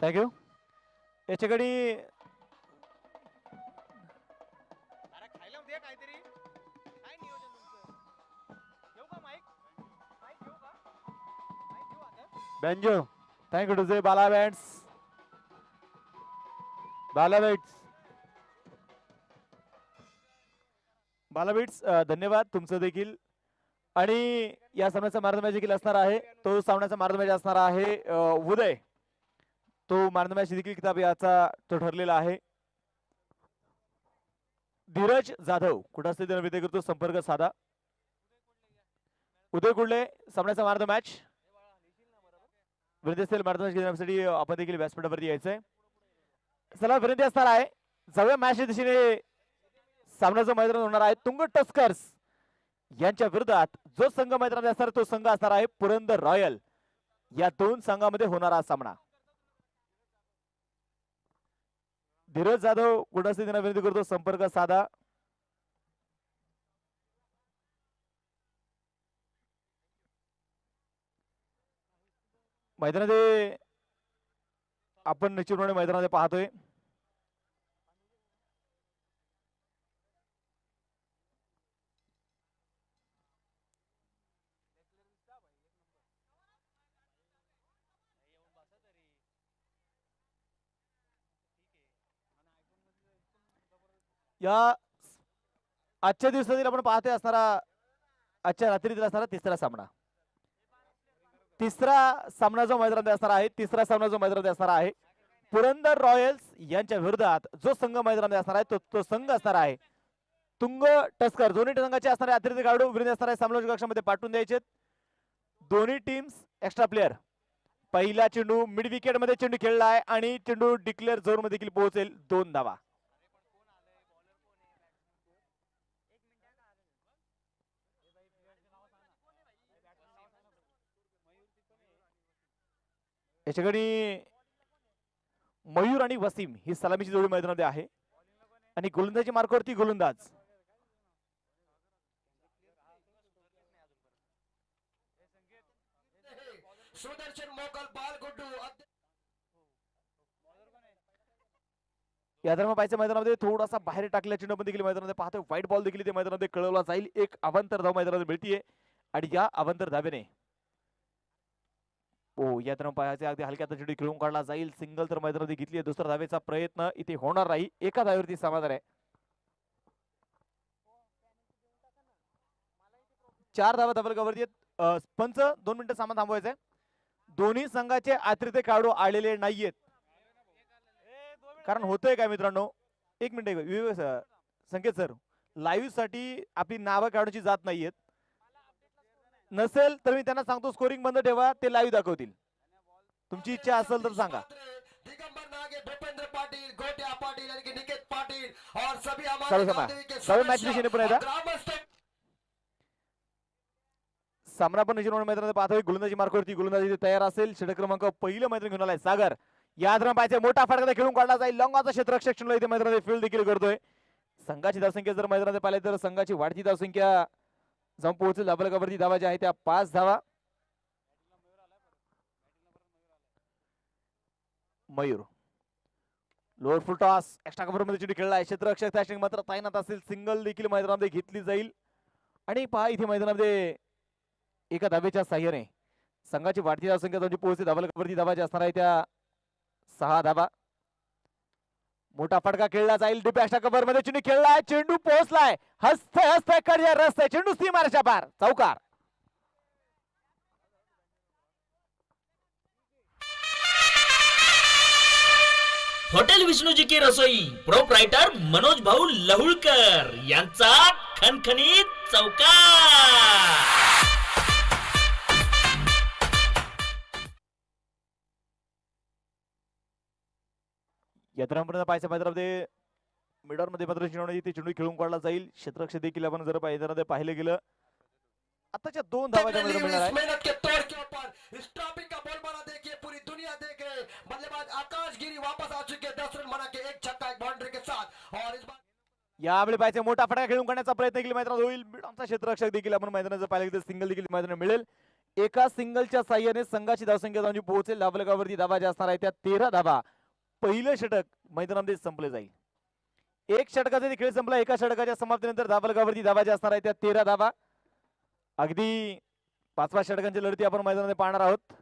Thank you. याच्याकडे banjo. Thank you to जे बाला bands. बाला bands. बाला bits धन्यवाद तुमचं देखील. आणि या सामन्याचा मार्ग मॅच देखील असणार आहे. तो सामन्याचा मार्ग मॅच असणार आहे उदय. तो मार्ग मॅच देखील किताब याचा तो ठरलेला आहे. धीरज जाधव कुठं असते त्याला विनंती करतो संपर्क साधा. उदय कुडले सामन्याचा मार्ग मॅच विनंती असेल मार्ग मॅच घेण्यासाठी आपण देखील व्यासपीठावरती यायचंय. चला विनंती असणार आहे सगळ्या मॅचच्या दिशेने सामन्याचं मैदान होणार आहे. तुंग टस्कर्स यांच्या विरोधात जो संघ मैदानात असणार तो संघ असणार आहे पुरंदर रॉयल. या दोन संघामध्ये होणारा सामना. धीरज जाधव कुठं असते त्यांना विनंती करतो संपर्क साधा. मैदानामध्ये आपण निश्चितपणे मैदानामध्ये पाहतोय. या आजच्या दिवसातील आपण पाहतोय असणारा आजच्या रात्रीतील असणारा तिसरा सामना. तिसरा सामना जो मैदानात असणार आहे तिसरा सामना जो मैदानात असणार आहे पुरंदर रॉयल्स यांच्या विरोधात जो संघ मैदानात असणार आहे तो संघ असणार आहे तुंग टस्कर. दोन्ही संघाचे असणारे अतिरिक्त खेळाडू विरुद्ध असणाऱ्या सामना कक्षामध्ये पाठवून द्यायचे. दोन्ही टीम्स एक्स्ट्रा प्लेअर. पहिला चेंडू मिड विकेट मध्ये चेंडू खेळला आहे आणि चेंडू डिक्लेअर झोन मध्ये देखील पोहोचेल. 2 धावा. याच्याकडे मयूर आणि वसीम ही सलामीची जोडी मैदानामध्ये आहे आणि गोलंदाजी मार्कावरती गोलंदाज. सुदर्शन मोकल बाल गुड्डू. या दरम्यान पाहायचं मैदानामध्ये थोडासा बाहेर टाकल्या चेंडू देखील मैदानामध्ये पाहतोय. व्हाईट बॉल देखील ते मैदानामध्ये कळवला जाईल. एक अवांतर धाव मैदानामध्ये मिळतीये आणि या अवांतर धावेने या दरम्यान पाहायचे अगदी हलक्या चेंडू खेळून काढला जाईल. सिंगल तर मैदानामध्ये घेतली. दुसरा धावेचा प्रयत्न इथे होणार नाही. एका धावेवरती समाधान आहे. 4 धावा धावलगावरती आहेत. पंच 2 मिनिटं सामान थांबवायचंय. दोन्ही संघाचे अतिरिक्त खेळाडू आलेले नाहीयेत. कारण होतंय काय मित्रांनो 1 मिनिट संकेत सर लाईव्ह साठी आपली नावं काढण्याची जात नाहीयेत. नसेल तर मी त्यांना सांगतो स्कोरिंग बंद ठेवा. ते लाईव्ह दाखवतील. तुमची इच्छा असेल तर सांगा. दिगंबर नागे, भूपेंद्र पाटिल, गोट्या पाटिल आणि निकेत पाटिल और सभी चालू मॅच दिशेने पण येतात. सामना पण निश्चित मैदानात पाहतोय. गोलंदाजी मार्कावरती गोलंदाजी तयार असेल. षटक क्रमांक पहिलं मैदान घेऊन आलाय सागर. या दरम्यान पाहिजे मोठा फटका खेळून काढला जाईल. लॉंगाचा क्षेत्ररक्षक इथे मैदानात फील्ड देखील करतोय. संघाची धावसंख्या जर मैदानात पाहिले तर संघाची वाढती धावसंख्या जाऊन पोहोचेल धावलगावरती. धावा ज्या आहेत त्या 5 धावा. मयूर लोअर फुल टॉस एक्स्ट्रा कव्हर मध्ये चेंडू खेळला आहे. क्षेत्ररक्षक त्या मात्र तैनात असेल. सिंगल देखील मैदानामध्ये घेतली जाईल. आणि पहा इथे मैदानामध्ये एका धावेच्या साह्याने संघाची वाढती धावसंख्या जाऊन पोहोचते धावलगावरती. धावा ज्या असणार आहे त्या 6 धावा. मोठा फटका खेळला जाईल. डीप एक्स्ट्रा कव्हर मध्ये चेंडू खेळलाय. चेंडू पोहोचलाय. हसते हसते करिअर रस्ते चेंडू सीमारेषा पार. चौकार. हॉटेल विष्णुजी की रसोई प्रोप्रायटर मनोज भाऊ लहुळकर यांचा खणखणीत चौकार. यंत्रांपर्यंत पाहायचं मैदानामध्ये मिडर मध्ये मात्र ते चेंडू खेळून काढला जाईल. क्षेत्ररक्षक देखील आपण जर मैदानामध्ये पाहिलं गेलं आताच्या 2 धावा मिळणार आहे. मेहनत के तौर के ऊपर इस ट्रॉफी का बोलबाला देखिए पूरी दुनिया देख रहे. बल्लेबाज आकाश गिरी वापस आ चुके 10 रन बना के 1 छक्का 1 बाउंड्री के साथ. और इस बार यावेळी पाहिजे मोठा फटका खेळून काढण्याचा प्रयत्न देखील मैदानात होईल. मिडरचा क्षेत्ररक्षक देखील आपण मैदानाचं पाहिलं तर सिंगल देखील मैदानात मिळेल. एका सिंगलच्या साह्याने संघाची धावसंख्या जाऊन जी पोहोचेल धावफलकावरती धावा ज्या असणार आहे त्या 13 धावा. पहिलं षटक मैदानामध्ये संपले जाईल. एक षटकाचा खेळ संपला. एका षटकाच्या समाप्तीनंतर धावफलकावरती धावा ज्या असणार आहे त्या 13 धावा. अगदी 5 षटकांच्या लढती आपण मैदानामध्ये पाहणार आहोत.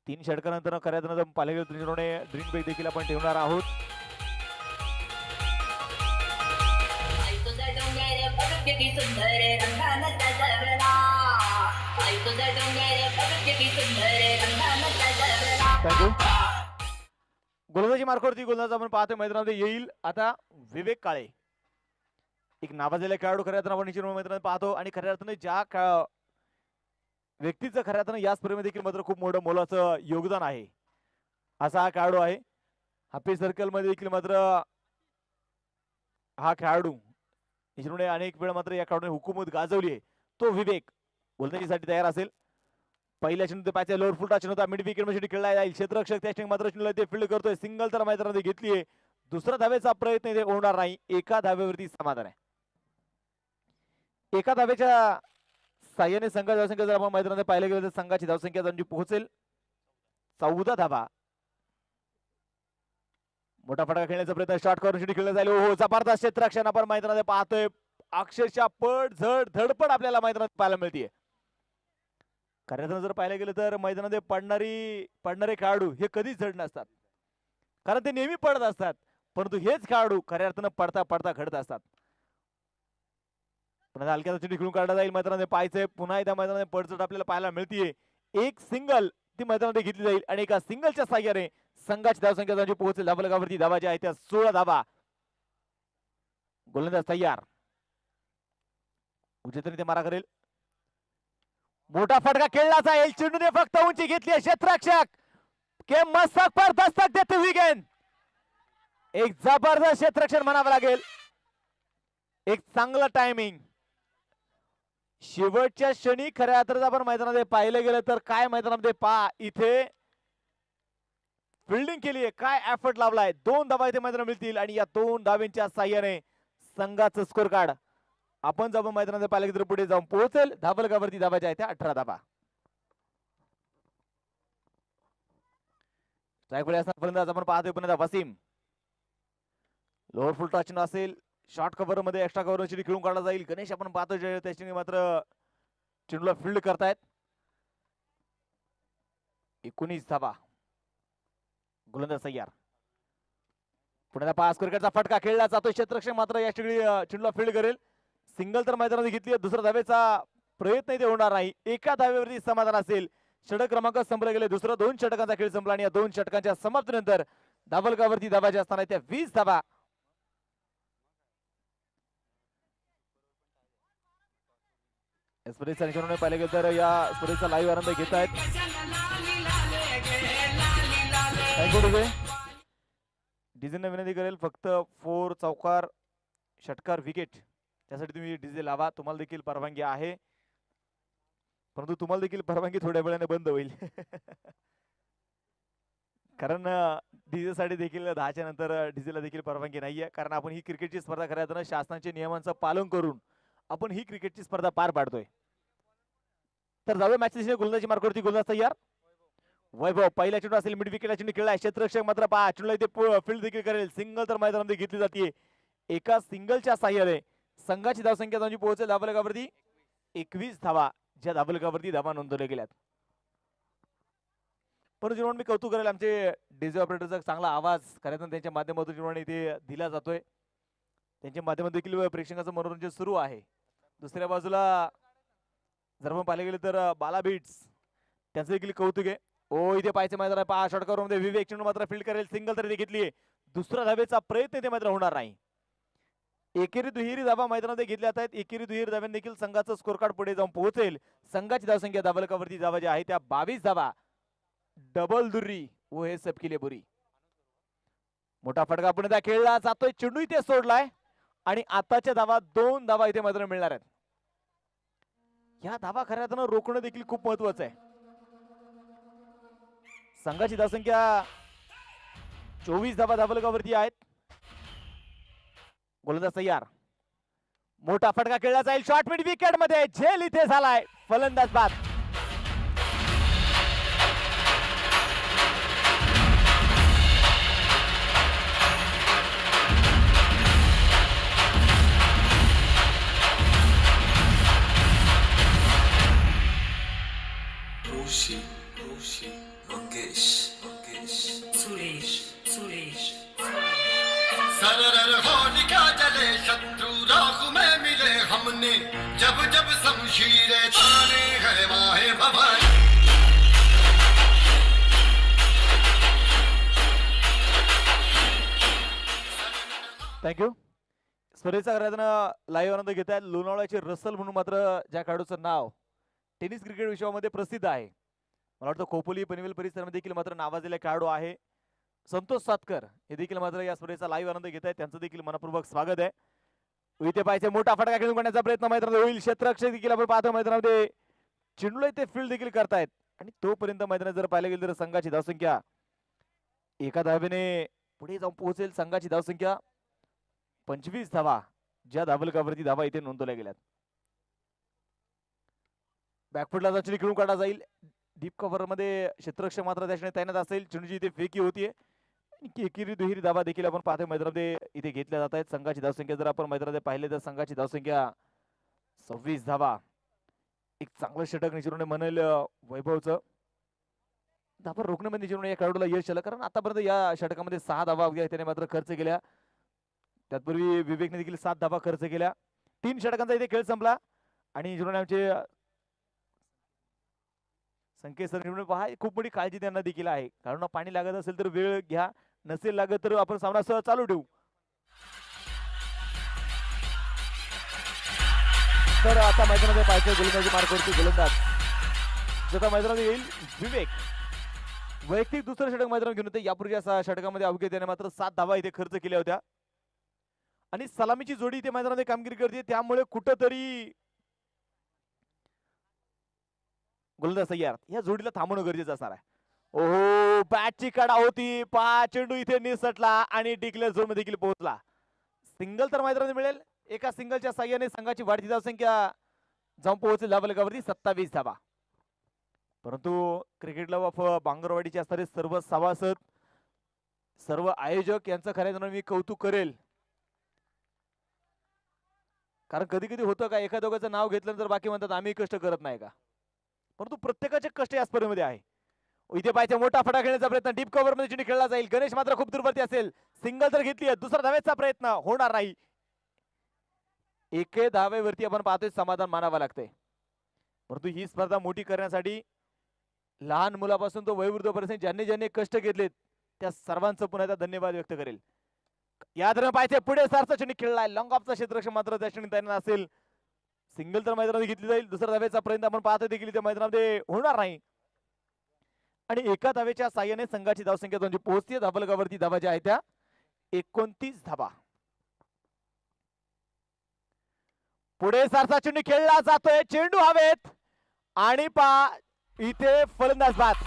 तीन षटकानंतर खऱ्या अर्थानं पालघर ड्रिंक ब्रेक देखील आपण ठेवणार आहोत. गोलंदाजी मार्कावरती गोलंदाज आपण पाहतोय मैदानामध्ये येईल आता विवेक काळे. एक नावाजलेला खेळाडू खऱ्या अर्थानं आपण मैदानात पाहतो आणि खऱ्या अर्थानं ज्या व्यक्तीचं खऱ्या अर्थानं या स्पर्धेमध्ये देखील मात्र खूप मोठं मोलाचं योगदान आहे असा हा खेळाडू आहे. हाफिज सर्कल मध्ये देखील मात्र हा खेळाडू निश्चितपणे अनेक वेळा मात्र या खेळाडूने हुकूमत गाजवली आहे. तो विवेक गोलंदाजीसाठी तयार असेल. पहिल्या चेंडू पाहिजे लोअर फुल टच होता. मिड विकेट मध्ये खेळला जाईल. क्षेत्ररक्षक त्या स्टिंग मात्र चेंडूला ते फील्ड करतोय. सिंगल तर मैदानामध्ये घेतली आहे. दुसरा धावेचा प्रयत्न इथे होणार नाही. एका धावेवरती समाधान आहे. एका धावेच्या साह्याने संघाची धावसंख्या जर आपण मैदानामध्ये पाहिलं गेलं तर संघाची धावसंख्या जाऊन जी पोहोचेल 14 धावा. मोठा फटका खेळण्याचा प्रयत्न शॉर्ट करून शेवटी खेळला जाईल. हो जबरदस्त क्षेत्ररक्षण आपण मैदानामध्ये पाहतोय. अक्षरशः पड झड धडपड आपल्याला मैदानात पाहायला मिळते. खऱ्या जर पाहायला गेलं तर मैदानामध्ये पडणारे खेळाडू हे कधीच झड नसतात कारण ते नेहमी पडत असतात. परंतु हेच खेळाडू खऱ्या अर्थानं पडता पडता घडत असतात. पुन्हा हलक्याचा चेंडू खेळून काढला जाईल. मैदानामध्ये पाहायचंय पुन्हा एकदा मैदानामध्ये पडझड आपल्याला पाहायला मिळतीये. एक सिंगल ती मैदानामध्ये घेतली जाईल आणि एका सिंगलच्या साह्याने संघाची धावसंख्या जाऊन पोहोचेल धावफलकावरती धावा ज्या आहेत त्या 16 धावा. गोलंदाज तयार. उचितरित्या मारा करेल. मोठा फटका खेळला जाईल. चेंडूने फक्त उंची घेतली आहे. क्षेत्ररक्षक के मस्तक पर दस्तक देते हुए गेंद. एक जबरदस्त क्षेत्ररक्षण म्हणावं लागेल. एक चांगलं टायमिंग. शेवटच्या क्षणी खऱ्या अर्थात आपण मैदानामध्ये पाहिलं गेलं तर काय मैदानामध्ये पहा इथे फिल्डिंग केली आहे. काय एफर्ट लावलाय. 2 धावा इथे मैदानात मिळतील आणि या 2 धाव्यांच्या साह्याने संघाचं स्कोर कार्ड आपण जेव्हा मैदानामध्ये पाहिलं तर पुढे जाऊन पोहोचेल. धावफलकावरती धावाच्या आहेत त्या 18 धावा. फलंदाज आपण पाहतोय पुन्हा वसीम. लोअर फुल टच असेल. शॉर्ट कव्हर मध्ये एक्स्ट्रा कव्हर मध्ये खेळून काढला जाईल. गणेश आपण पाहतोय त्याची मात्र चेंडूला फील्ड करतायत. 19 धावा. गोलंदाज तयार. पुन्हा पास क्रिकेटचा फटका खेळला जातोय. क्षेत्ररक्षक मात्र या चेंडूला फील्ड करेल. सिंगल तर मैदानामध्ये घेतली. दुसरा धावेचा प्रयत्न इथे होणार नाही. एका धावेवरती समाधान असेल. षटक क्रमांक संपला गेले. दुसरा 2 षटकांचा खेळ संपला आणि या 2 षटकांच्या समाप्तीनंतर धावफलकावरती धावाच्या असताना त्या 20 धावा. स्पर्धेचा निकाल पाहिलं गेलं तर या स्पर्धेचा लाईव्ह आनंद घेत आहेत. डीजेने विनंती करेल फक्त 4 चौकार षटकार विकेट त्यासाठी तुम्ही डीजे लावा. तुम्हाला देखील परवानगी आहे परंतु तुम्हाला देखील परवानगी थोड्या वेळाने बंद होईल कारण डीजे साठी देखील 10च्या नंतर डीजेला देखील परवानगी नाहीये. कारण आपण ही क्रिकेटची स्पर्धा खऱ्या अर्थानं शासनाच्या नियमांचं पालन करून आपण ही क्रिकेटची स्पर्धा पार पाडतोय. तर जाऊया मॅच दिशेने. गोलंदाजी मार्कावरती गोलंदाज तयार. वैभव पहिल्या चेंडू असेल. मिड विकेटला चेंडू खेळला. क्षेत्ररक्षक मात्र पहा चेंडूला इथे फील्ड देखील करेल. सिंगल तर मैदानामध्ये घेतली जाते. एका सिंगलच्या साह्याने संघाची धावसंख्या जाऊन पोहोचेल धावफलकावरती 21 धावा. ज्या धावफलकावरती धावा नोंदवल्या गेल्यात. परंतु जेव्हा मी कौतुक करेल आमचे डीजे ऑपरेटरचा चांगला आवाज खऱ्या त्यांच्या माध्यमातून जेव्हा इथे दिला जातोय. त्यांच्या माध्यमातून देखील प्रेक्षकांचं मनोरंजन सुरू आहे. दुसऱ्या बाजूला जर आपण पाहिलं गेलं तर बाला बीट्स त्यांचं देखील कौतुक आहे. ओ इथे पाहायचं मैदान पहा शॉर्ट करून विवेक चेंडू मात्र फील्ड करेल. सिंगल तरी घेतली. दुसरा धावेचा प्रयत्न इथे मात्र होणार नाही. एकेरी दुहेरी धावा मैदानामध्ये घेतल्या आहेत. एकेरी दुहेरी धाव्याने देखील संघाचं स्कोर कार्ड पुढे जाऊन पोहोचेल. संघाची धावसंख्या धावफलकावरती धावा ज्या आहेत त्या 22 धावा. डबल दुर्री वो हे सबके लिए बुरी. मोठा फटका पुन्हा खेळला जातोय. चेंडू इथे सोडलाय आणि आताच्या धावा 2 धावा इथे मात्र मिळणार आहेत. या धावा खऱ्या अर्थानं रोखणं देखील खूप महत्वाचं आहे. संघाची धावसंख्या 24 धावा धावफलकावरती आहेत. गोलंदाज तयार, मोठा फटका खेळला जाईल शॉर्ट मिड विकेट मध्ये, झेल इथे झालाय, फलंदाज बाद. सरर होलिका जले शत्रु राह में मिले हमने, जब जब शमशीरें ताने है माहे भवानी. थँक्यू. स्पर्धेचा खऱ्यानं लाईव्ह आनंद घेत आहेत लोणावळ्याचे रसल म्हणून मात्र ज्या खेळाडूचं नाव टेनिस क्रिकेट विश्वामध्ये प्रसिद्ध आहे. मला वाटतं खोपोली पनवेल परिसरामध्ये देखील मात्र नावाजलेला खेळाडू आहे संतोष सातकर, हे देखील मात्र या स्पर्धेचा लाईव्ह आनंद घेत आहेत. त्यांचं देखील मनपूर्वक स्वागत आहे. इथे पाहिजे मोठा फटका खेळून करण्याचा प्रयत्न मैदानात होईल. क्षेत्ररक्षक देखील आपण पाहतो मैदानामध्ये चेंडूला इथे फील्ड देखील करतायत आणि तोपर्यंत मैदानात जर पाहिलं गेलं तर संघाची धावसंख्या एका धावेने पुढे जाऊन पोहोचेल. संघाची धावसंख्या 25 धावा, ज्या धावलकावरती धावा इथे नोंदवल्या गेल्यात. बॅकफुटला चेंडू खेळून काढला जाईल. डीप कव्हर मध्ये क्षेत्ररक्षक मात्र त्याने तैनात असेल. चेंडूची इथे फेकी होतीये. एकेरी दुहेरी धावा देखील आपण पाहतोय मैदानामध्ये इथे घेतल्या जात आहेत. संघाची धावसंख्या जर आपण मैदानामध्ये पाहिले तर संघाची धावसंख्या 26 धावा. एक चांगलं षटक निश्चितपणे म्हणेल वैभवचं. धावा रोखण्यामध्ये निश्चितपणे या खेळाडूला यश आलं, कारण आतापर्यंत या षटकामध्ये 6 धावा वगैरे त्याने मात्र खर्च केल्या. त्यापूर्वी विवेकने देखील 7 धावा खर्च केल्या. 3 षटकांचा इथे खेळ संपला आणि आमचे संकेत सर पहा खूप मोठी काळजी त्यांना देखील आहे. कारण पाणी लागत असेल तर वेळ घ्या, नसेल लागत तर आपण सामना सहज चालू ठेवू. तर आता मैदानामध्ये पाहिजे गोलंदाजी मार्गावरती गोलंदाज जसा मैदानात येईल विवेक. वैयक्तिक दुसरं षटक मैदानात घेऊन होते. यापूर्वी षटकामध्ये अवघे त्याने मात्र 7 धावा इथे खर्च केल्या होत्या आणि सलामीची जोडी इथे मैदानामध्ये कामगिरी करते. त्यामुळे कुठंतरी गोलंदाज तयार, या जोडीला थांबवणं गरजेचं असणार आहे. ओहो, बॅटची कडा होती, चेंडू इथे निसटला आणि डिक्लेअर झोन मध्ये देखील पोहोचला. सिंगल तर मैदानात मिळेल. एका सिंगलच्या साह्याने संघाची वाढती धावसंख्या जाऊन पोहोचेल धावलकावरती 27 धावा. परंतु क्रिकेटला बांगरवाडीचे असणारे सर्व सभासद, सर्व आयोजक यांचं खऱ्या मी कौतुक करेल. कारण कधी कधी होतं का एका दोघांचं नाव घेतल्यानंतर बाकी म्हणतात आम्ही कष्ट करत नाही का, परंतु प्रत्येकाचे कष्ट या स्पर्धेमध्ये आहे. इथे पाहिजे मोठा फटा खेळण्याचा प्रयत्न, डीप कव्हर मध्ये चेंडू खेळला जाईल. गणेश मात्र खूप दूरवरती असेल. सिंगल तर घेतली, दुसरा धावेचा प्रयत्न होणार नाही. एके धावेवरती आपण पाहतोय समाधान मानावं लागतंय. परंतु ही स्पर्धा मोठी करण्यासाठी लहान मुलापासून तो वयोवृद्धपर्यंत ज्यांनी ज्यांनी कष्ट घेतलेत त्या सर्वांचं पुन्हा एकदा धन्यवाद व्यक्त करेल. या दरम्यान पाहिजे पुढे सारखा चेंडू खेळलाय. लॉंग ऑफचा क्षेत्ररक्षक मात्र त्या चेंडू तैनात असेल. सिंगल तर मैदानात घेतली जाईल. दुसऱ्या धावेचा प्रयत्न आपण पाहतोय देखील त्या मैदानामध्ये होणार नाही आणि एका धावेच्या साह्याने संघाची धावसंख्या म्हणजे पोहोचते धावलकावरती धावा ज्या आहेत त्या 29 धावा. पुढे सारखा चेंडू खेळला जातोय. चेंडू हवेत आणि इथे फलंदाज बाद.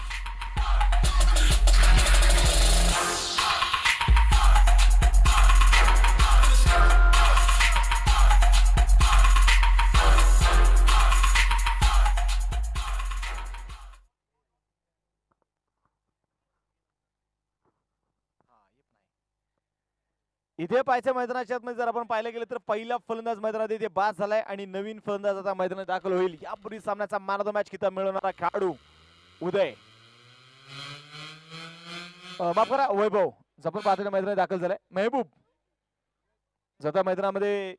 इथे पाहायच्या मैदानाच्या मध्ये जर आपण पाहिलं गेलं तर पहिला फलंदाज मैदानात इथे बाद झालाय आणि नवीन फलंदाज आता मैदानात दाखल होईल. यापूर्वी सामन्याचा मॅन ऑफ द मॅच किताब मिळवणारा खेळाडू उदय माफ करा वैभव जपून पाहण्याच्या मैदानात दाखल झालाय. महबूब जता मैदानामध्ये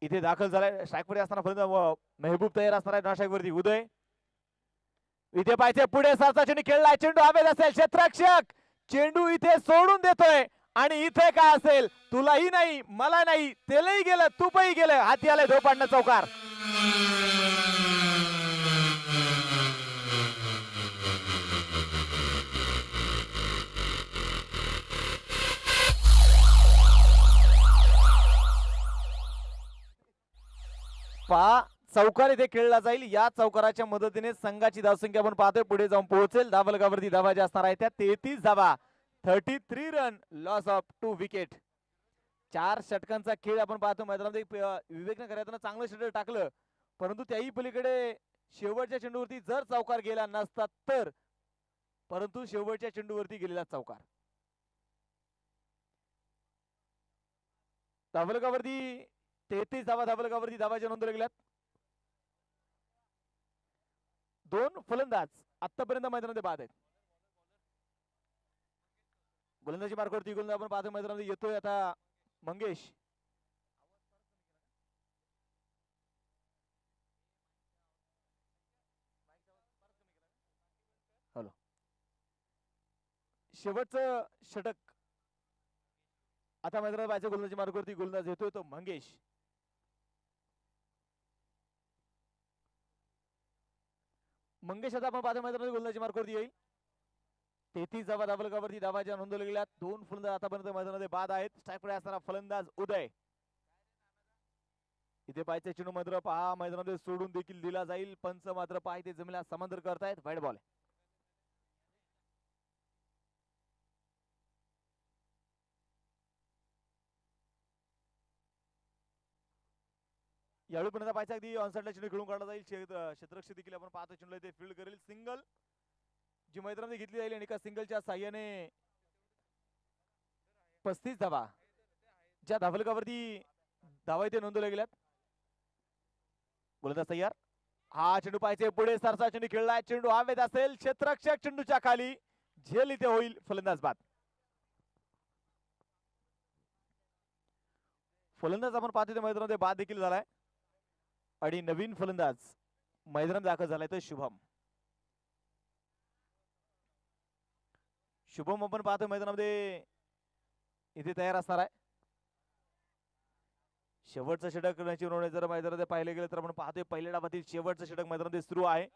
इथे दाखल झालाय. स्ट्राईकवरती असताना फलंदाज महबूब तयार असणार आहे. नॉन स्ट्राईकवरती उदय. इथे पाहिजे पुढे सारखा चेंडू खेळलाय. चेंडू हवेत असेल. क्षेत्ररक्षक चेंडू इथे सोडून देतोय आणि इथे काय असेल, तुलाही नाही मला नाही, तेलही गेलं तूपही गेलं, हाती आलंय धोपाडणं चौकार. चौकार इथे खेळला जाईल. या चौकाराच्या मदतीने संघाची धावसंख्या आपण पाहतोय पुढे जाऊन पोहोचेल. धावलकावरती धावा ज्या असणार आहेत त्या 33 धावा. 33 रन, लॉस ऑफ 2 विकेट. 4 षटकांचा खेळ आपण पाहतो मैदानामध्ये. विवेकनं खऱ्या चांगलं षटक टाकलं, परंतु त्याही पलीकडे शेवटच्या चेंडूवरती जर चौकार गेला नसता तर, परंतु शेवटच्या चेंडूवरती गेलेला चौकार. धावलकावरती 33 धावा, धावलकावरती धावाच्या नोंदवल्या गेल्यात. 2 फलंदाज आतापर्यंत मैदानामध्ये बाद आहेत. गोलंदाजी मार्गावरती गोलंदाज आपण पाहतो मैदानामध्ये येतोय आता मंगेश. हॅलो, शेवटचं षटक आता मैदानात पाहायचं. गोलंदाजी मार्गावरती गोलंदाज येतोय तो मंगेश. मंगेश आता आपण पाहतो मैदानामध्ये गोलंदाजी मार्गावरती येईल. 33 धावा, धावलकावरती धावाच्या नोंदवल्या गेल्या. 2 फलंदाज आतापर्यंत मैदानामध्ये बाद आहेत. स्ट्राईक पुढे असणारा फलंदाज उदय. इथे पाहायचे चेंडू मात्र पहा मैदानामध्ये सोडून देखील दिला जाईल. पंच मात्र पहा इथे जमिनीला समांतर करतायत. White ball. यावेळी पण पाहायचं अगदी ऑनसाइडला चेंडू खेळून काढला जाईल. क्षेत्ररक्षक देखील आपण पाहतो चेंडू इथे फील्ड करेल. सिंगल जी मैदानामध्ये घेतली जाईल आणि एका सिंगलच्या साह्याने 35 धावा ज्या धावलकावरती धावा इथे नोंदवल्या गेल्यात. गोलंदाज तयार. हा चेंडू पाहायचे पुढे सरसा चेंडू खेळलाय. चेंडू हवेत असेल. क्षेत्ररक्षक चेंडूच्या खाली झेल इथे होईल. फलंदाज बाद. फलंदाज आपण पाहतो ते मैदानामध्ये बाद देखील झालाय आणि नवीन फलंदाज मैदानात दाखल झालाय तो शुभम. शुभम आपण पाहतो मैदानामध्ये इथे तयार असणार आहे. शेवटचं षटक करण्याची नोंद जर मैदानामध्ये पाहिलं गेलं तर आपण पाहतोय पहिल्या डावातील शेवटचं षटक मैदानामध्ये सुरू आहे.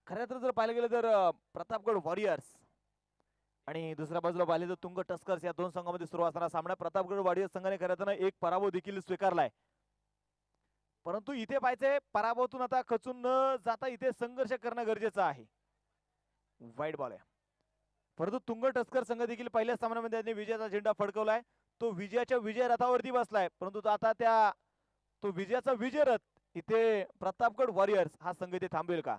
खऱ्या तर जर पाहिलं गेलं तर प्रतापगड वॉरियर्स आणि दुसऱ्या बाजूला पाहिले तर तुंग टस्कर्स या दोन संघांमध्ये सुरू असणारा सामना. प्रतापगड वॉरियर्स संघाने खऱ्या तर एक पराभव देखील स्वीकारलाय, परंतु इथे पाहिजे पराभवातून आता खचून न जाता इथे संघर्ष करणं गरजेचं आहे. वाईट बॉल आहे, परंतु तुंग टस्कर संघ देखील पहिल्या सामन्यामध्ये त्यांनी विजयाचा झेंडा फडकवलाय. तो विजयाच्या विजय रथावरती बसलाय, परंतु आता तो विजयाचा विजय रथ इथे प्रतापगड वॉरियर्स हा संघ इथे थांबवेल का?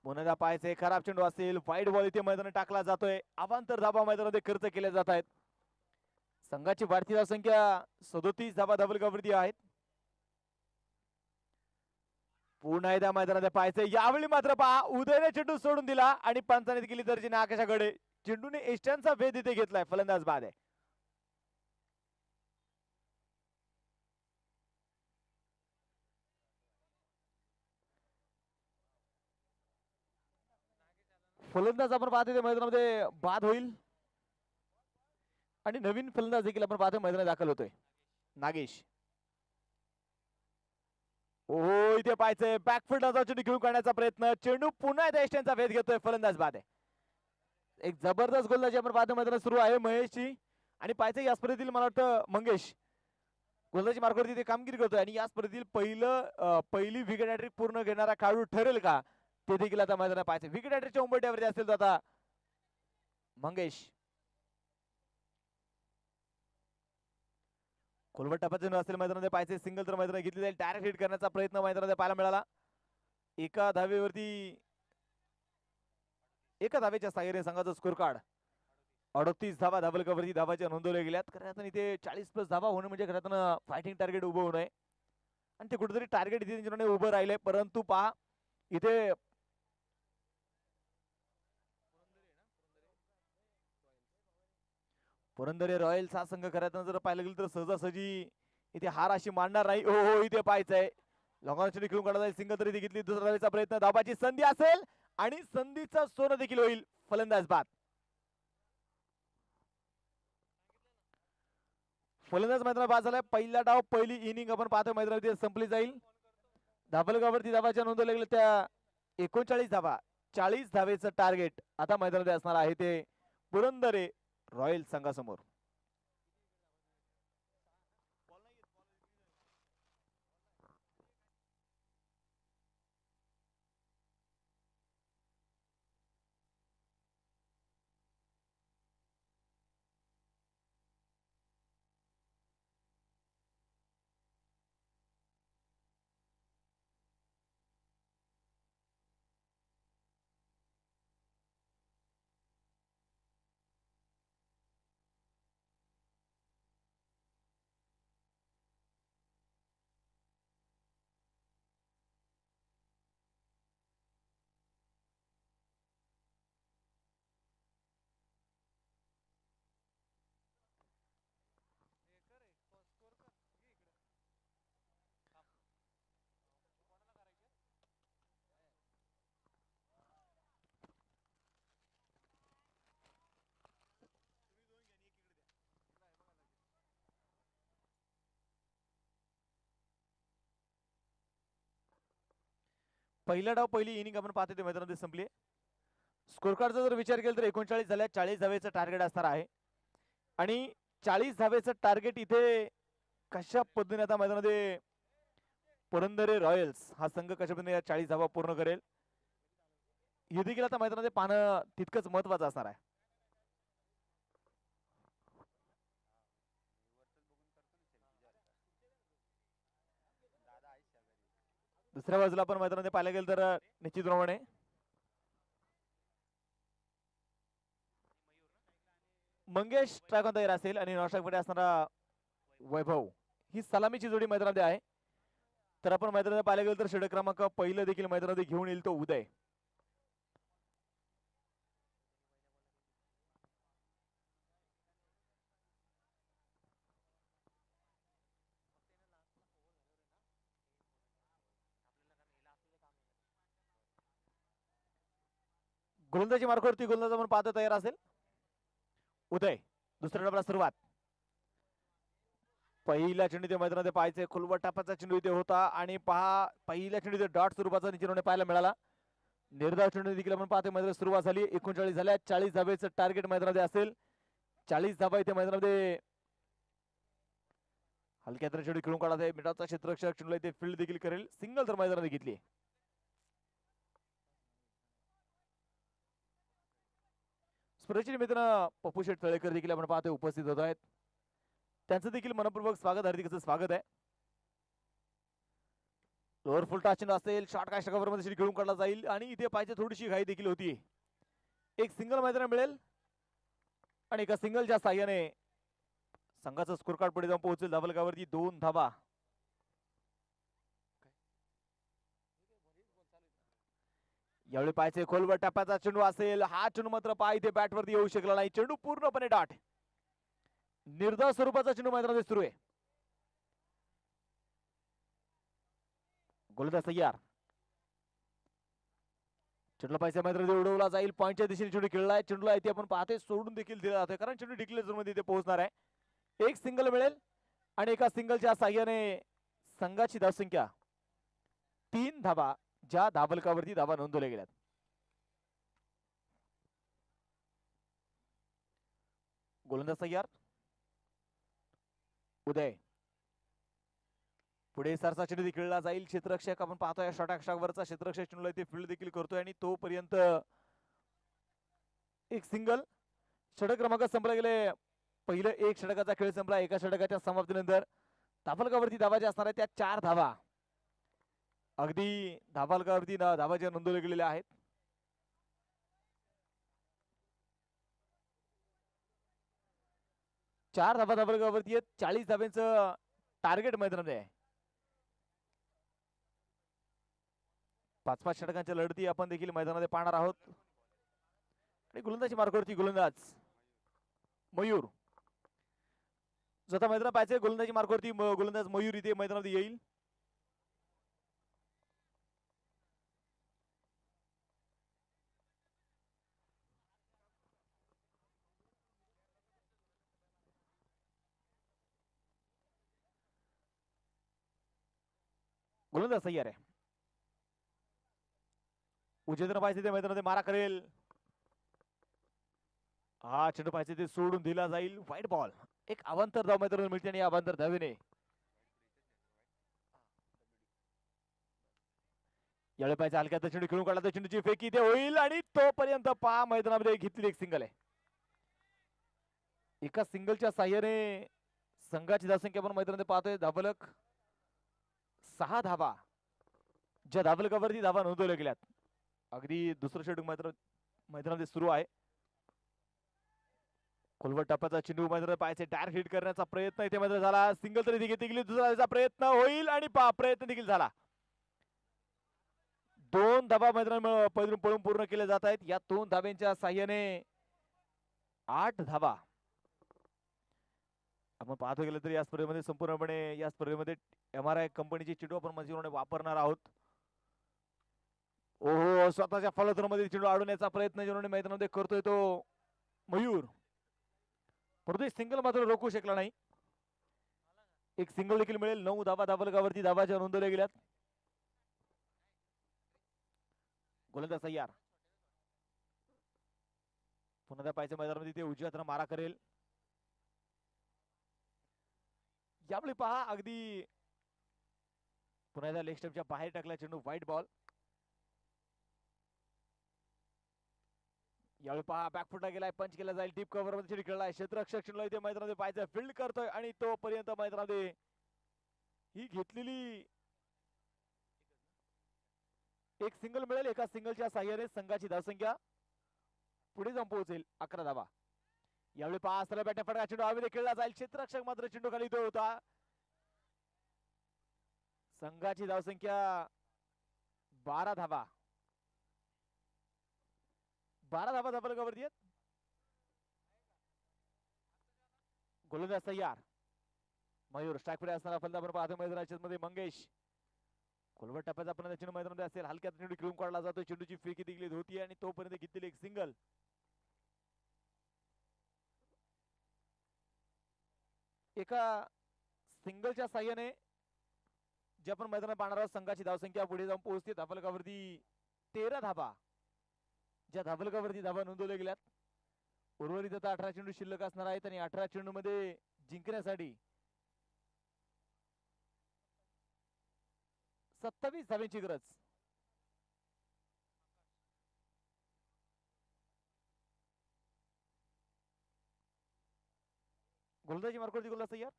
पुन्हा पाहायचे खराब चेंडू असेल. वाईट बॉल इथे मैदानात टाकला जातोय. अवांतर धाबा मैदानामध्ये खर्च केल्या जात आहेत. संघाची वाढती धावसंख्या 37 धाबा धावलकावरती आहेत. पुन्हा एकदा मैदानात पाहायचे. यावेळी मात्र पहा उदयने चेंडू सोडून दिला आणि पंचाने केली दर्जीने आकाशाकडे. चेंडूने एष्ट्यांचा भेद इथे घेतलाय. फलंदाज बाद आहे. फलंदाज आपण पाहतो ते मैदानामध्ये बाद होईल आणि नवीन फलंदाज देखील आपण पाहतो मैदानात दाखल होतोय. नागेश. ओ इथे पाहायचंय बॅकफुट चेंडू घेऊन काढण्याचा प्रयत्न. चेंडू पुन्हा एकदा एष्ट्यांचा भेद घेतोय. फलंदाज बाद आहे. एक जबरदस्त गोलंदाजी आपण पाहतो मैदानात सुरू आहे महेशची आणि पाहायचं या स्पर्धेतील मला वाटतं मंगेश गोलंदाजी मार्गावरती ते कामगिरी करतोय आणि या स्पर्धेतील पहिली विकेट हॅट्रिक पूर्ण घेणारा खेळाडू ठरेल का ते देखील आता मैदानात पाहायचं. विकेट हॅट्रिकच्या उंबरठ्यावरती असेल तर आता मंगेश. खोलवट टप्प्यात असेल मैदानामध्ये पाहायचे. सिंगल तर मैदानात घेतली जाईल. डायरेक्ट हिट करण्याचा प्रयत्न मैदानामध्ये पाहायला मिळाला. एका धावेच्या साह्याने संघाचा स्कोर कार्ड 38 धावा धावलकावरती धावाच्या नोंदवल्या गेल्यात. खऱ्या इथे 40+ धावा होणं म्हणजे खऱ्या फायटिंग टार्गेट उभं होणं आहे आणि ते कुठेतरी टार्गेट इथे त्यांच्याकडे उभं राहिलंय. परंतु पहा इथे पुरंदरे रॉयल्स हा संघ खऱ्या जर पाहिलं गेलं तर सहजासहजी इथे हार अशी मांडणार नाही. हो इथे पाहायचंय लॉंगॉन खेळून काढला जाईल. सिंगल तरी घेतली. दुसरा धावेचा प्रयत्न. धाबाची संधी असेल आणि संधीचा सोनं देखील होईल. फलंदाज बाद. फलंदाज मैदानात बाद झालाय. पहिला डाव पहिली इनिंग आपण पाहतो मैदानामध्ये संपली जाईल. धावलकावरती धावाच्या नोंदवल्या गेल्या त्या 39 धावा. 40 धावेचं टार्गेट आता मैदानामध्ये असणार आहे ते पुरंदरे रॉयल संघासमोर. पहिला डाव पहिली इनिंग आपण पाहतो ते मैदानामध्ये संपली. स्कोर कार्डचा जर विचार केला तर 39 झाल्या, 40 धावेचं टार्गेट असणार आहे आणि 40 धावेचं टार्गेट इथे कशा पद्धतीने आता मैदानामध्ये पुरंदरे रॉयल्स हा संघ कशा पद्धतीने या 40 धावा पूर्ण करेल हे देखील आता मैदानामध्ये पाहणं तितकंच महत्वाचं असणार आहे. दुसऱ्या बाजूला आपण मैदानामध्ये पाहायला गेलं तर निश्चितप्रमाणे मंगेश ट्रॅकॉन तयार असेल आणि नॉस्ट्राकमध्ये असणारा वैभव ही सलामीची जोडी मैदानामध्ये आहे. तर आपण मैदानामध्ये पाहायला गेलं तर षटक क्रमांक पहिलं देखील मैदानामध्ये घेऊन येईल तो उदय. गोलंदाजी मार्गावरती गोलंदाज आपण पाहतो तयार असेल उदय. दुसऱ्या डावाला सुरुवात. पहिल्या चेंडू मैदानामध्ये पाहायचे खुलवट टापाचा चेंडू इथे होता आणि पहा पहिल्या चेंडू डॉट स्वरूपाचा निचेंडूने पाहायला मिळाला. निर्धाव चेंडू देखील आपण पाहतो मैदानात सुरुवात झाली. 39 झाल्या, 40 धावेचं टार्गेट मैदानामध्ये असेल. 40 धावा इथे मैदानामध्ये हलक्या तरी चेंडू खेळून काढत आहे. मिठाचा क्षेत्ररक्षक चेंडूला इथे फील्ड देखील करेल. सिंगल तर मैदानामध्ये घेतली. स्पर्धेच्या निमित्तानं पप्पू शेठ तळेकर देखील आपण पाहतोय उपस्थित होत आहेत. त्यांचं देखील मनपूर्वक स्वागत, हार्दिक असं स्वागत आहे. लोअर फुल टॉस चेंडू असेल, शॉर्ट काय मध्ये खेळून काढला जाईल आणि इथे पाहिजे थोडीशी घाई देखील होती. एक सिंगल मैदान मिळेल आणि एका सिंगलच्या साह्याने संघाचा स्कोर कार्ड पुढे जाऊन पोहोचेल. धावलकावरती 2 धावा. यावेळी पाहायचे खोलवर टप्प्याचा चेंडू असेल. हा चेंडू मात्र पाय इथे बॅट वरती येऊ शकला नाही. चेंडू पूर्णपणे डाट निर्धाव स्वरूपाचा चेंडू मैदानामध्ये सुरू आहे. गोलंदाज तयार. चेंडूला पाहिजे मैदानामध्ये उडवला जाईल. पॉईंटच्या दिशेने चेंडू खेळलाय. चेंडूला इथे आपण पाहतोय सोडून देखील दिला जातोय कारण चेंडू डिक्लेअर झोन मध्ये इथे पोहोचणार आहे. एक सिंगल मिळेल आणि एका सिंगलच्या साह्याने संघाची धावसंख्या 3 धावा ज्या धावलकावरती धावा नोंदवल्या गेल्यात. गोलंदाज तयार. उदय पुढे सरसा चेंडू खेळला जाईल. क्षेत्ररक्षक आपण पाहतोय षटकावरचा क्षेत्ररक्षक चेंडूला इथे फील्ड देखील करतोय आणि तोपर्यंत एक सिंगल. षटक क्रमांक संपला गेले. पहिलं एक षटकाचा खेळ संपला. एका षटकाच्या समाप्तीनंतर धावलकावरती धावा ज्या असणार आहेत त्या 4 धावा अगदी धावलकावरती धावा ज्या नोंदवल्या गेलेल्या आहेत. चार धावा धावलकावरती आहेत. 40 धाव्यांचं टार्गेट मैदानामध्ये आहे. 5-5 षटकांच्या लढती आपण देखील मैदानामध्ये पाहणार आहोत. आणि गोलंदाजी मार्गावरती गोलंदाज मयूर स्वतः मैदानात पाहिजे. गोलंदाजी मार्गावरती गोलंदाज मयूर इथे मैदानामध्ये येईल. गोलंदाज तयार आहे. उजेंद्र पाहिजे ते मैदानामध्ये मारा करेल. हा चेंडू पाहिजे ते सोडून दिला जाईल. White ball. एक अवांतर धाव मैदानावर मिळते आणि अवांतर धावेने यावेळी पाहिजे हलक्या चेंडू खेळून काढला. चेंडूची फेकी इथे होईल आणि तोपर्यंत पहा मैदानामध्ये घेतली एक सिंगल आहे. एका सिंगलच्या साह्याने संघाची धावसंख्या आपण मैदानामध्ये पाहतोय. धावलक 6 धावा ज्या धावलकावरती धावा नोंदवल्या गेल्यात. अगदी दुसरं षटक मैदानामध्ये सुरू आहे. खोलवर टप्प्याचा चेंडू मैदानात पाहायचे. डायरेक्ट हिट करण्याचा प्रयत्न इथे मैदानात झाला. सिंगल तरी घेतली गेली. दुसरा प्रयत्न होईल आणि प्रयत्न देखील झाला. 2 धावा मैदानात पळून पूर्ण केले जात आहेत. या 2 धाव्यांच्या साह्याने 8 धावा आपण पाहतो गेलं तर या स्पर्धेमध्ये संपूर्णपणे या स्पर्धेमध्ये MRI कंपनीची चेंडू आपण मंजुराने वापरणार आहोत. ओहो स्वतःच्या फॉलोथ्रोमध्ये चेंडू अडवण्याचा प्रयत्न जिरोने मैदानामध्ये करतोय तो मयूर. परंतु सिंगल मात्र रोखू शकला नाही. एक सिंगल देखील मिळेल. 9 धावा धावलकावरती धावा ज्या नोंदवल्या गेल्यात. गोलंदाज तयार. पुन्हा त्या पायच्या मैदानामध्ये ते उजव्या हाताने मारा करेल. यावेळी पहा अगदी पुन्हा एकदा लेग स्टंपच्या बाहेर टाकला चेंडू. White ball. यावेळी पहा बॅकफुटला गेलाय. पंच केला जाईल. डीप कव्हर मध्ये चेंडू खेळलाय. क्षेत्ररक्षक चेंडू इथे मैदानामध्ये पायचा फील्ड करतोय आणि तोपर्यंत मैदानामध्ये ही घेतलेली एक सिंगल मिळेल. एका सिंगलच्या साह्याने संघाची धावसंख्या पुढे जाऊन पोहोचेल 11 धावा. यावेळी पहा असलेला बॅट फटका चेंडू हवेमध्ये खेळला जाईल. क्षेत्ररक्षक मात्र चेंडू खाली तो होता. संघाची धावसंख्या 12 धावा. 12 धावा धाबलकावरती आहेत. गोलंदाज तयार. मयूर स्ट्राईक पुढे असणारा फलंदाज पाहतो मैदानाच्या मध्ये मंगेश. खोलवर टप्प्याचा पर्यंत चेंडू मैदानामध्ये असेल. हलक्यात चेंडू खेळून काढला जातो. चेंडूची फेकी देखील होती आणि तोपर्यंत घेतलेली एक सिंगल. एका सिंगलच्या साह्याने जे आपण मैदानात पाहणार आहोत संघाची धावसंख्या पुढे जाऊन पोहोचते धाबलकावरती 13 धाबा. ज्या धाबलकावरती धाबा नोंदवल्या गेल्यात. उर्वरित आता 18 चेंडू शिल्लक असणार आहेत आणि 18 चेंडू मध्ये जिंकण्यासाठी 27 धाब्यांची गरज. गोलंदाजी मार्कवरती गोलंदाज तयार.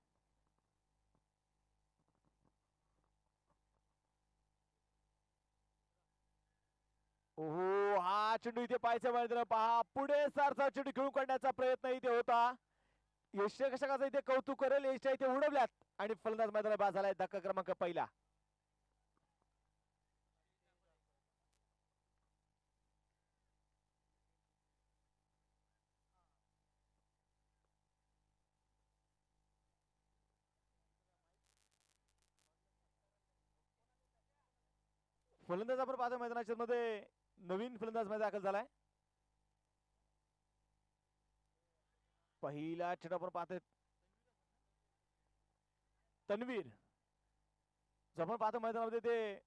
ओहो हा चेंडू इथे पाहायचा मैदान पहा. पुढे सारखा चेंडू खेळून काढण्याचा प्रयत्न इथे होता. यष्टिरक्षकाचं इथे कौतुक करेल. यष्ट्या इथे उडवल्यात आणि फलंदाज मैदानात बाद झालाय. धक्का क्रमांक पहिला. फलंदाज आपण पाहतो मैदानाच्या मध्ये नवीन फलंदाज मध्ये दाखल झालाय. पहिला चेंडू आपण पाहतोय तन्वीर. जो आपण पाहतो मैदानामध्ये ते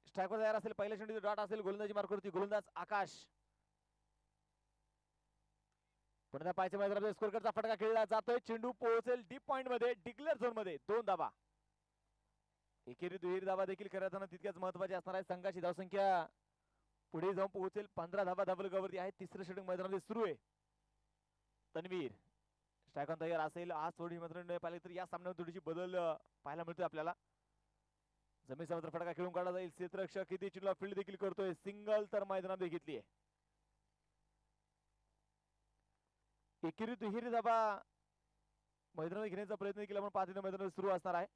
स्ट्रायकर तयार असेल. पहिल्या चेंडूचे डॉट असेल. गोलंदाजी मार्कवरती गोलंदाज आकाश. पुन्हा पायच्या मैदानामध्ये स्कोर करता फटका खेळला जातोय. चेंडू पोहोचेल डीप पॉइंट मध्ये डिक्लेअर झोन मध्ये. 2 धाबा. एकेरी दुहेरी धाबा देखील करताना तितक्याच महत्वाचे असणार आहे. संघाची धावसंख्या पुढे जाऊन पोहोचेल 15 धाबा धाबलकावरती आहे. तिसरं षटक मैदानामध्ये सुरू आहे. तन्वीर स्ट्रायकॉन तयार असेल. आज थोडी मात्र पाहिली तर या सामन्यामध्ये थोडीशी बदल पाहायला मिळतोय आपल्याला. जमीन मात्र फटका खेळून काढला जाईल. क्षेत्ररक्षक किती चेंडूला फील्ड देखील करतोय. सिंगल तर मैदानामध्ये घेतली आहे. एकेरी दुहेरी धाबा मैदानामध्ये घेण्याचा प्रयत्न केला म्हणून 5 मैदानामध्ये सुरू असणार आहे.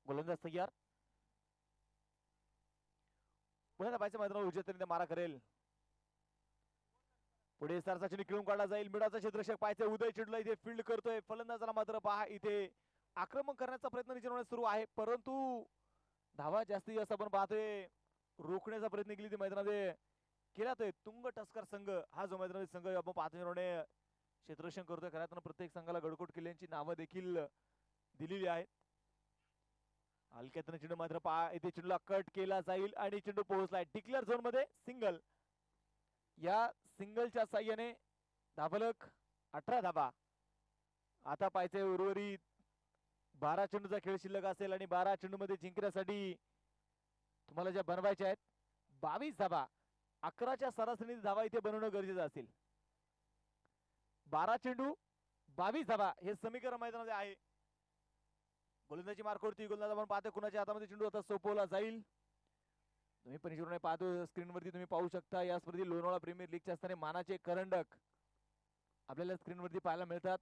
गोलंदाज तयार. पुन्हा पाहायचं मैदानावर उजव्या मारा करेल. पुढे सरचा चेंडू खेळून काढला जाईल. मिडाचा क्षेत्ररक्षक पाहायचे उदय चेंडूला इथे फील्ड करतोय. फलंदाजाला मात्र पहा इथे आक्रमण करण्याचा प्रयत्न निश्चितपणे सुरू आहे. परंतु धावा जास्तीत जास्त आपण पाहतोय रोखण्याचा प्रयत्न केली मैदानामध्ये केला तर तुंग टस्कर संघ हा जो मैदानामध्ये संघ आपण पाहतोय क्षेत्ररक्षण करतोय. खऱ्या प्रत्येक संघाला गडकोट किल्ल्यांची नावं देखील दिलेली आहेत. हलक्यातून चेंडू मात्र पहा इथे चेंडूला कट केला जाईल आणि चेंडू पोहोचलाय डिक्लेअर झोन मध्ये. सिंगल. या सिंगलच्या साह्याने धाबलक 18 धाबा. आता पाहायचे उर्वरित 12 चेंडूचा खेळ शिल्लक असेल आणि 12 चेंडू मध्ये जिंकण्यासाठी तुम्हाला ज्या बनवायच्या आहेत 22 धाबा. 11च्या सरासरीने धाबा इथे बनवणं गरजेचं असेल. 12 चेंडू 22 धाबा हे समीकरण मैदानामध्ये आहे. गोलंदाजी मार्कवरती गोलंदाज आपण पाहतो कुणाच्या हातामध्ये चेंडू आता सोपवला जाईल. तुम्ही पण पाहतो स्क्रीनवरती तुम्ही पाहू शकता. या स्पर्धेत लोणावळा प्रीमियर लीगच्या असणारे मानाचे करंडक आपल्याला स्क्रीनवरती पाहायला मिळतात.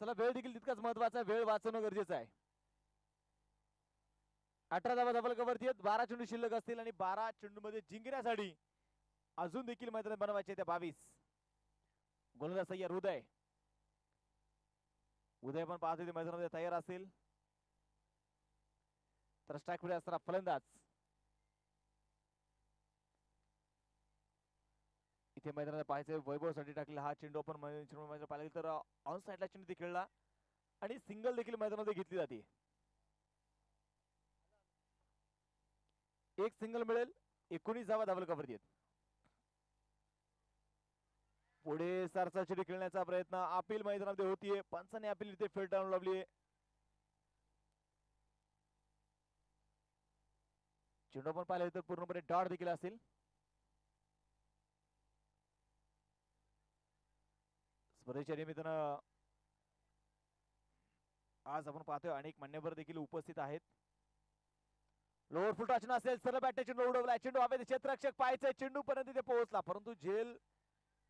चला वेळ देखील तितकाच महत्वाचा. वेळ वाचवणं गरजेचं आहे. 18 धाबा धाबलकावरती आहेत. 12 चेंडू शिल्लक असतील आणि 12 चेंडू मध्ये जिंकण्यासाठी अजून देखील मैदान बनवायचे त्या 22. गोलंदाज तयार उदय. उदय पण पाहतो मैदानामध्ये तयार असेल तर स्ट्राईक पुढे असणारा फलंदाज इथे मैदानात पाहायचं वैभवसाठी टाकलेला हा चेंडू आपण पाहिला तर ऑन साइडला चेंडू खेळला. आणि सिंगल देखील मैदानामध्ये घेतली जाते. एक सिंगल मिळेल, 19 धावा धावलकावरती आहेत. पुढे सरसा चेंडू खेळण्याचा प्रयत्न अपील मैदानामध्ये होतीये. पंचाने अपील इथे फेटाळून लावली. चेंडू पण पाहिलं तर पूर्णपणे डॉट देखील असेल. स्पर्धेच्या निमित्तानं आज आपण पाहतोय अनेक मान्यवर देखील उपस्थित आहेत. लोअर फुल टच असेल, सरळ बॅट चेंडू उडवला, चेंडू हवेत, क्षेत्ररक्षक पाहायचे, चेंडू पर्यंत इथे पोहोचला, परंतु झेल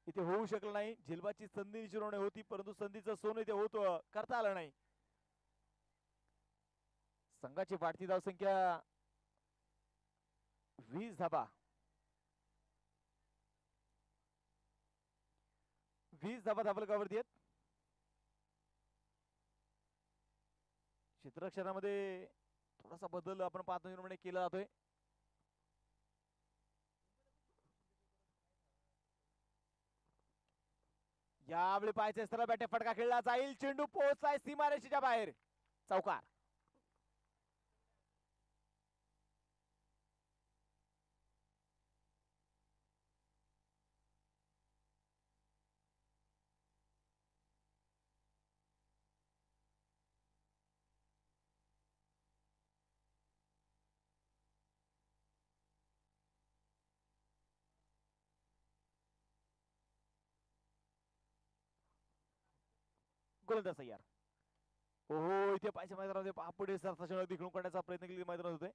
इथे होऊ शकलं नाही. झेलबाची संधी निश्चित होती, परंतु संधीचं सोनं इथे होत करता आलं नाही. संघाची वाढती धावसंख्या 20 धाबा. 20 धाबा धावलकावरती आहेत. क्षेत्ररक्षणामध्ये थोडासा बदल आपण पाहतो केला जातोय. यावेळी पाहायचे सरळ बॅटे फटका खेळला जाईल, चेंडू पोहोचलाय सीमारेषेच्या बाहेर, चौकार. गोलंदाज तयार. ओहो, इथे पाहिजे मैदानामध्ये पुढे सरसा चेंडू तिकडून काढण्याचा प्रयत्न केला मैदानात होतोय.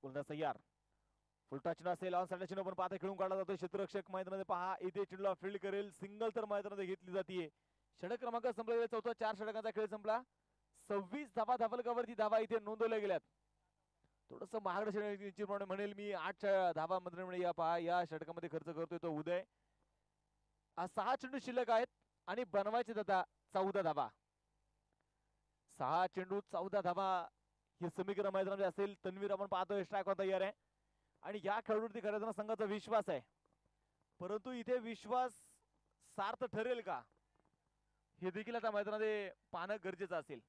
गोलंदाज तयार. फुल टच असेल, ऑन साइड चेंडू पण पाहता खेळून काढला जातोय. क्षेत्ररक्षक मैदानामध्ये पहा, इथे चेंडूला फील्ड करेल, सिंगल तर मैदानामध्ये घेतली जाते. षटक क्रमांक संपला, चौथा 4 षटकांचा खेळ संपला. 26 धावा धावलकावरती धावा इथे नोंदवल्या गेल्यात. थोडस महागड म्हणेल मी, 8 धावा मध्ये या षटकामध्ये खर्च करतोय तो उदय. आज 6 चेंडू शिल्लक आहेत आणि बनवायचे दादा 14 धावा. 6 चेंडू 14 धावा हे समीकरण मैदानामध्ये असेल. तन्वीर आपण पाहतोय स्ट्राईक वर तयार आहे आणि या खेळाडूवरती खऱ्या संघाचा विश्वास आहे, परंतु इथे विश्वास सार्थ ठरेल का हे देखील आता मैदानामध्ये पाहणं गरजेचं असेल.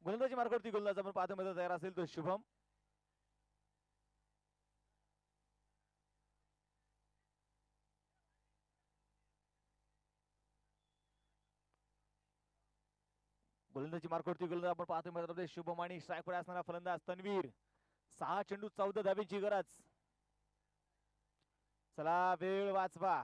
गोलंदाजी मार्गावरती गोलंदाज आपण पाहतो मध्ये तयार असेल तो शुभम. गोलंदाजी मार्गावरती गोलंदाज आपण पाहतो मध्ये शुभम आणि स्ट्राईक वर असणारा फलंदाज तन्वीर. 6 चेंडू 14 धाब्यांची गरज. चला वेळ वाचवा.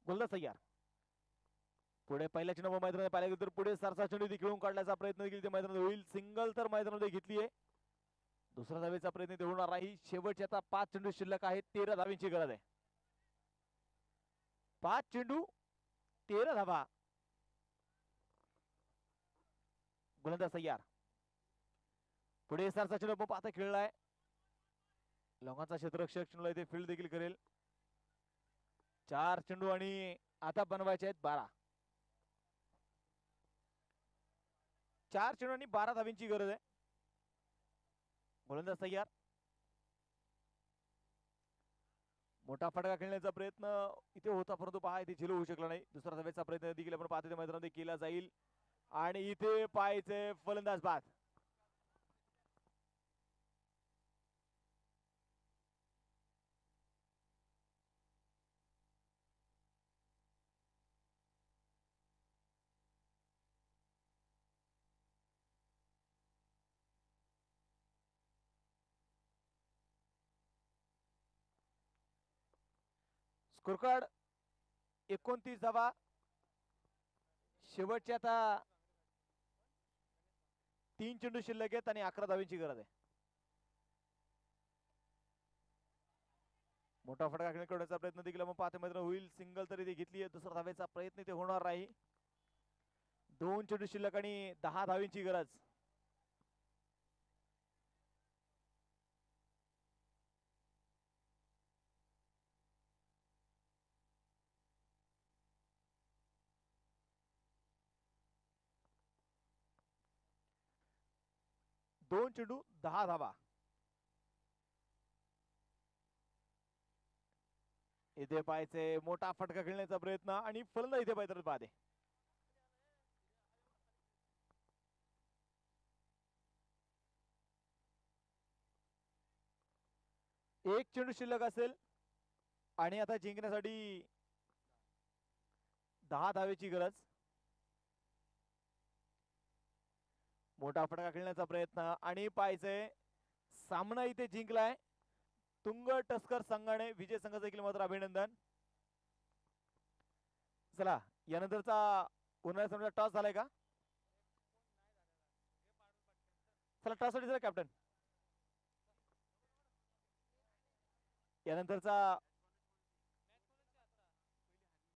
गोलंदाज तयार. पुढे पहिल्या चेंडू मैदानात पाहिला गेलं तर पुढे सरसा चेंडू खेळून काढण्याचा प्रयत्न देखील ते मैदानात होईल. सिंगल तर मैदानामध्ये घेतली आहे. दुसऱ्या धावेचा प्रयत्न ते होणार नाही. शेवटचे आता 5 चेंडू शिल्लक आहेत. 13 धाव्यांची गरज आहे. 5 चेंडू 13 धावा. गोलंदाज तयार. पुढे सरसा चेंडू पाहता खेळलाय. लोकांचा क्षेत्ररक्षक चेंडूला इथे फील्ड देखील करेल. 4 चेंडू आणि आता बनवायचे आहेत 12. 4 चेंडू आणि 12 धाव्यांची गरज आहे. गोलंदाज तयार. मोठा फटका खेळण्याचा प्रयत्न इथे होता, परंतु पहा इथे झेलू होऊ शकला नाही. दुसरा धावेचा प्रयत्न देखील आपण पाहतो मैदानामध्ये केला जाईल आणि इथे पाहायचे फलंदाज बाद. स्कोर कार्ड 29 धावा. शेवटचे आता 3 चेंडू शिल्लक आहेत आणि 11 धाव्यांची गरज आहे. मोठा फटका खेळण्याचा प्रयत्न देखील आपण पाहतो मैदान होईल. सिंगल तरी ते घेतली आहे. दुसरा धावेचा प्रयत्न ते होणार नाही. 2 चेंडू शिल्लक आणि 10 धावींची गरज. दोन चेंडू 10 धावा. इथे पाहायचे मोठा फटका खेळण्याचा प्रयत्न आणि फलंदाज इथे पाहिजे पाहते. एक चेंडू शिल्लक असेल आणि आता जिंकण्यासाठी 10 धावेची गरज. मोठा फटका खेळण्याचा प्रयत्न आणि पाहायचंय सामना इथे जिंकलाय तुंग टस्कर संघाने. विजय संघाचं देखील मात्र अभिनंदन. चला यानंतरचा उन्हाळ्यात समजा टॉस झालाय का? चला टॉस साठी कॅप्टन. यानंतरचा